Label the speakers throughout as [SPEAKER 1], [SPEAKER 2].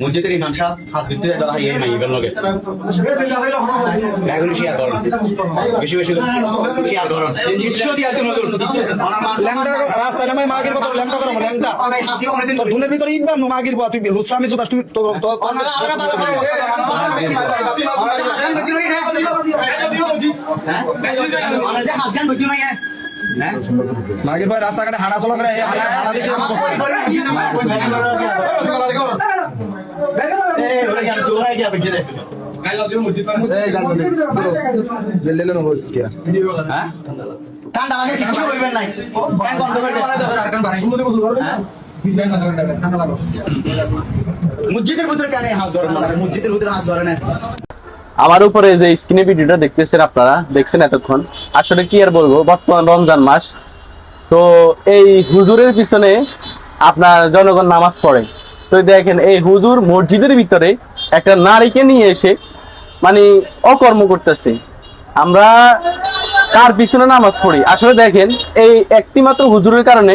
[SPEAKER 1] মসজিদের ইমাম সাহেব হাসপাতালে দেওয়া হয় এই মাইবের লগে এগুলো শেয়ার করুন বেশি বেশি শেয়ার করুন কিছু দিয়া তুমি ল্যাংটা রাস্তা নামে মাগির কথা ল্যাংটা করো ল্যাংটা তোর দুনের ভিতরে ইকবাম মাগির কথা তুই লুচ্ছামি সুদাস তুমি তো মাগির ভাই রাস্তাঘাটে হাঁটা চলা করে মসজিদের ভিতরে কেন হাত ধরেন মসজিদের ভিতরে হাত ধরেন
[SPEAKER 2] আমার উপরে যে স্ক্রিনে ভিডিওটা দেখতেছেন আপনারা দেখছেন এতক্ষণ আসলে কি আর বলবো বর্তমান রমজান মাস তো এই হুজুরের পিছনে আপনার জনগণ নামাজ পড়ে তো দেখেন এই হুজুর মসজিদের ভিতরে একটা নারীকে নিয়ে এসে মানে অকর্ম করতেছে আমরা কার পিছনে নামাজ পড়ি আসলে দেখেন এই একটি মাত্র হুজুরের কারণে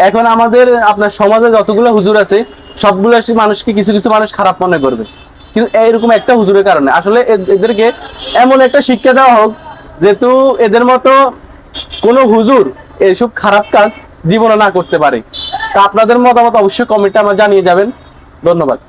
[SPEAKER 2] এখন আমাদের আপনার সমাজে যতগুলো হুজুর আছে সবগুলো মানুষকে কিছু কিছু মানুষ খারাপ মনে করবে কিন্তু এইরকম একটা হুজুরের কারণে আসলে এদেরকে এমন একটা শিক্ষা দেওয়া হোক যেহেতু এদের মতো কোনো হুজুর এইসব খারাপ কাজ জীবনে না করতে পারে তা আপনাদের মতামত অবশ্যই কমেন্টে আমার জানিয়ে যাবেন ধন্যবাদ।